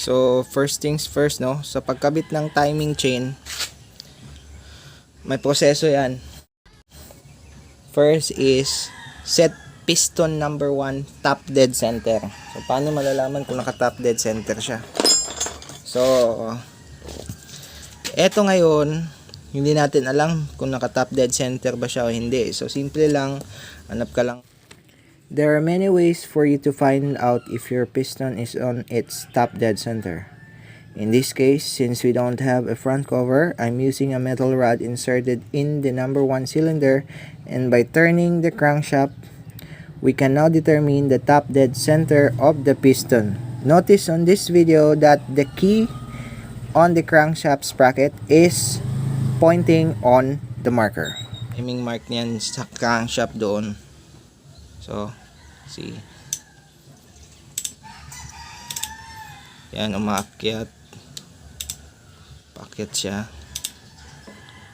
So, first things first, no? Sa pagkabit ng timing chain, may proseso yan. First is, set piston number 1 top dead center. So, paano malalaman kung naka top dead center siya? So, eto ngayon, hindi natin alam kung naka top dead center ba siya o hindi. So, simple lang, hanap ka lang. There are many ways for you to find out if your piston is on its top dead center. In this case, since we don't have a front cover, I'm using a metal rod inserted in the number 1 cylinder, and by turning the crankshaft, we can now determine the top dead center of the piston. Notice on this video that the key on the crankshaft sprocket is pointing on the marker. Timing mark niyan sa crankshaft doon. So, see. Yan, umaakyat. Paakyat siya.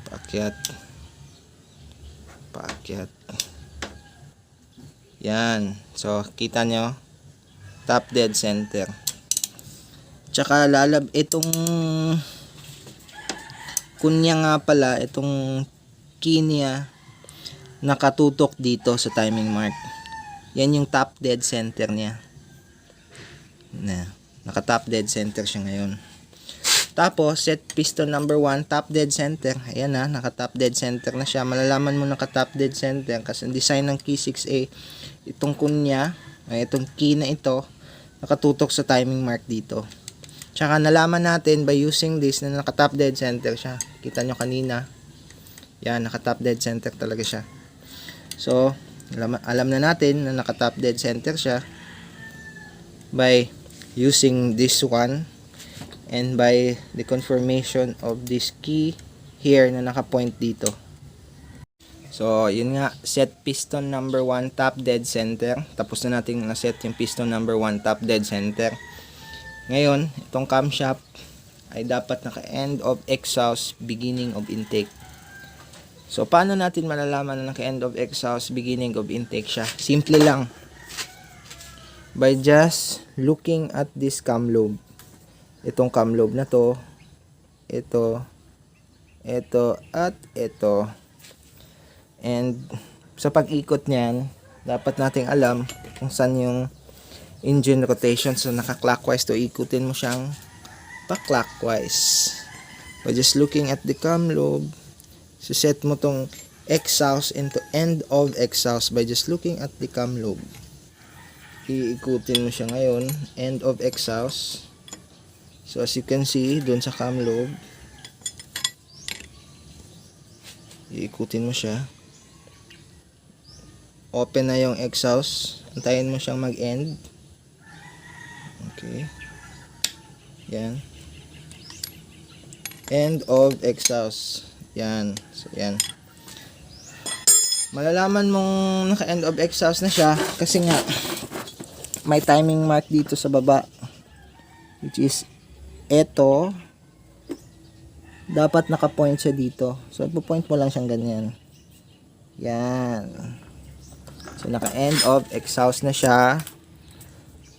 Paakyat. Paakyat. Yan. So, kita nyo. Top dead center. Tsaka itong kunya nga pala, itong key niya nakatutok dito sa timing mark. Yan yung top dead center niya. Naka top dead center siya ngayon. Tapos, set piston number 1, top dead center. Ayan na, naka top dead center na siya. Malalaman mo naka top dead center kasi ang design ng key 6A, itong kunya, itong key na ito, nakatutok sa timing mark dito. Tsaka nalaman natin by using this na naka top dead center siya. Kita nyo kanina. Yan, naka top dead center talaga siya. So, alam na natin na naka top dead center siya by using this one and by the confirmation of this key here na naka-point dito. So, yun nga, set piston number 1 top dead center. Tapos na natin na-set yung piston number 1 top dead center. Ngayon, itong camshaft ay dapat naka-end of exhaust, beginning of intake. So, paano natin malalaman na naka-end of exhaust, beginning of intake siya? Simple lang. By just looking at this cam lobe. Itong cam lobe na to, ito, at ito. And sa pag-ikot niyan, dapat nating alam kung saan yung engine rotation. So naka-clockwise to, ikutin mo siyang pa-clockwise. By just looking at the cam lobe, so set mo tong exhaust into end of exhaust by just looking at the cam lobe. Iikutin mo siya ngayon, end of exhaust. So as you can see, dun sa cam lobe, iikutin mo siya. Open na yung exhaust. Antayin mo siyang mag-end. Okay. Yan. End of exhaust. Yan. So yan. Malalaman mong naka-end of exhaust na siya kasi nga may timing mark dito sa baba, which is eto. Dapat naka-point siya dito. So ipo-point mo lang siyang ganyan. Yan. So naka-end of exhaust na siya.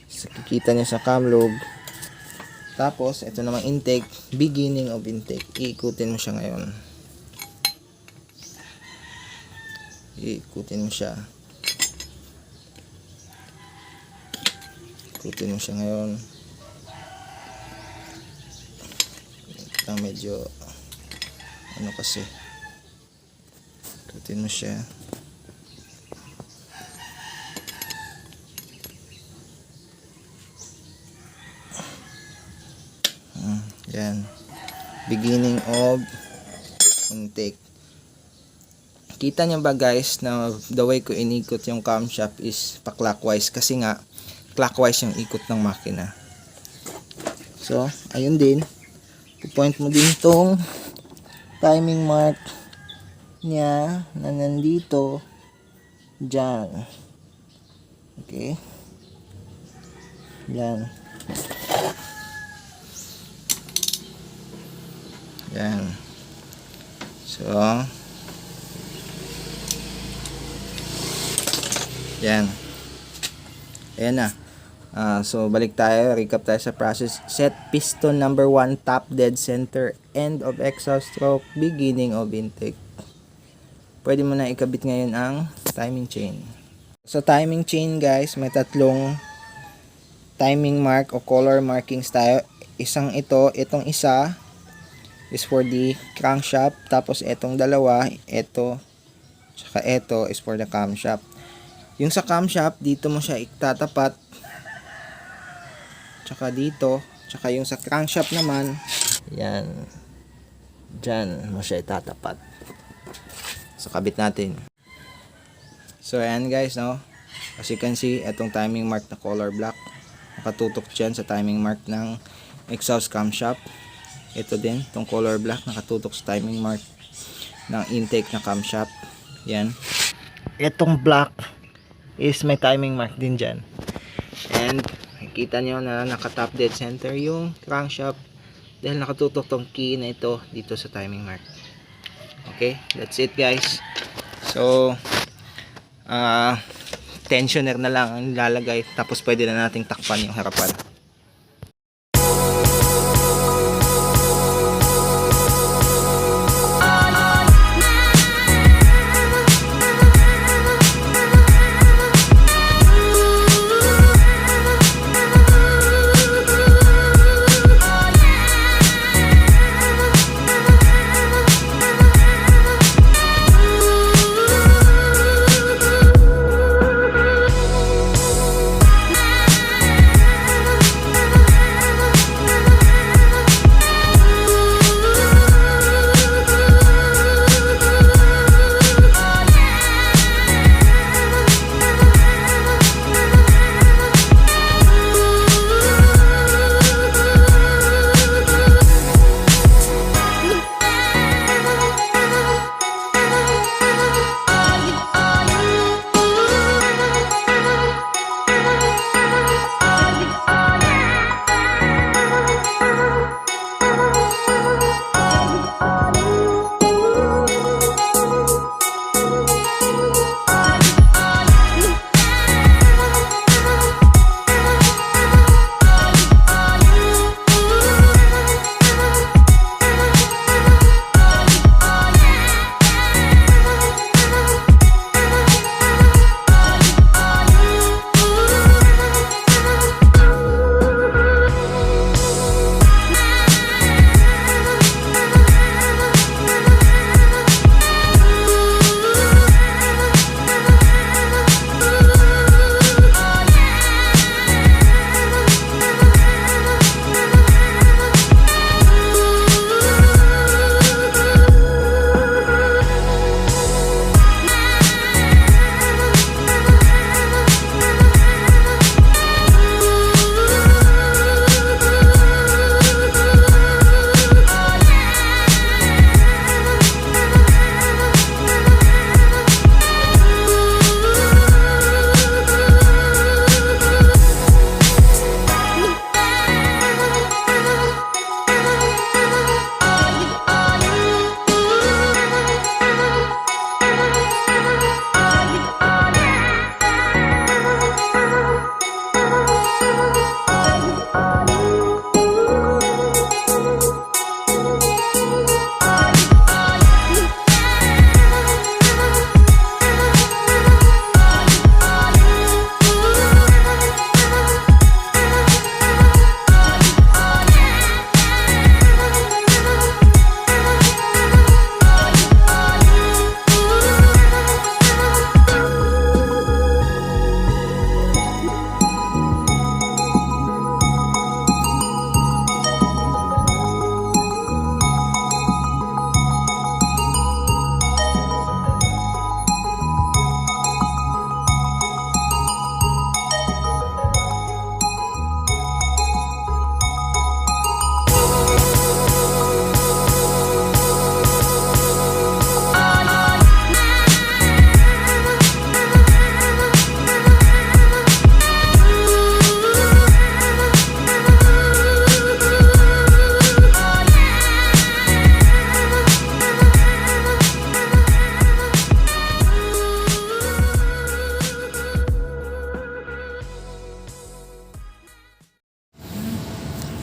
So kikita niyo sa cam lobe. Tapos ito namang intake, beginning of intake. Iikutin mo siya ngayon. Iikutin mo siya. Ikutin mo siya ngayon. Ito medyo ano kasi. Ikutin mo siya. Yan. Beginning of intake. Kita niyo ba guys na the way ko inikot yung camshaft is pa-clockwise kasi nga clockwise yung ikot ng makina. So, ayun din. Point mo din tong timing mark niya na nandito dyan. Okay. Yan. Yan. So, yan. Ayan na. So balik tayo, recap tayo sa process. Set piston number 1, top dead center, end of exhaust stroke, beginning of intake. Pwede mo na ikabit ngayon ang timing chain. Sa timing chain guys, may tatlong timing mark o color markings tayo. Isang itong isa is for the crankshaft, tapos itong dalawa, ito tsaka ito is for the camshaft. Yung sa camshaft, dito mo siya itatapat, tsaka dito, tsaka yung sa crankshaft naman, yan, dyan mo siya itatapat. So kabit natin. So ayan guys, no, as you can see, itong timing mark na color black nakatutok dyan sa timing mark ng exhaust camshaft. Ito din, itong color black nakatutok sa timing mark ng intake na camshaft. Yan, itong black is may timing mark din dyan. And kita nyo na naka-top dead center yung crankshaft dahil nakatutok tong key na ito dito sa timing mark. Okay, that's it guys. So tensioner na lang ang ilalagay, tapos pwede na nating takpan yung harapan.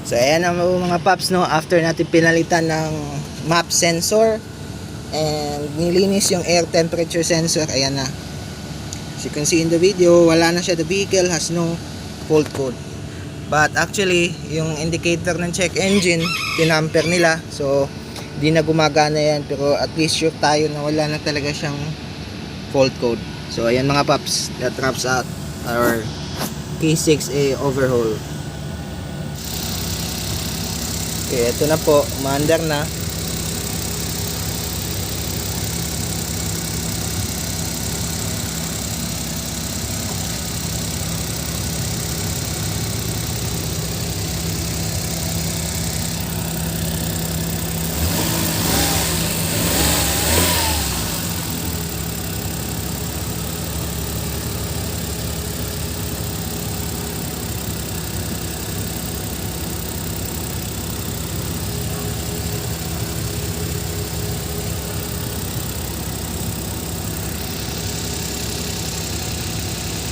So ayan na mga paps, no, after natin pinalitan ng map sensor and nilinis yung air temperature sensor, ayan na. As you can see in the video, wala na siya. The vehicle has no fault code. But actually, yung indicator ng check engine, tinamper nila. So, di na gumagana yan. Pero at least sure tayo na wala na talaga siyang fault code. So, ayan mga paps. That wraps out our K6A overhaul. Okay, ito na po. Umaandar na.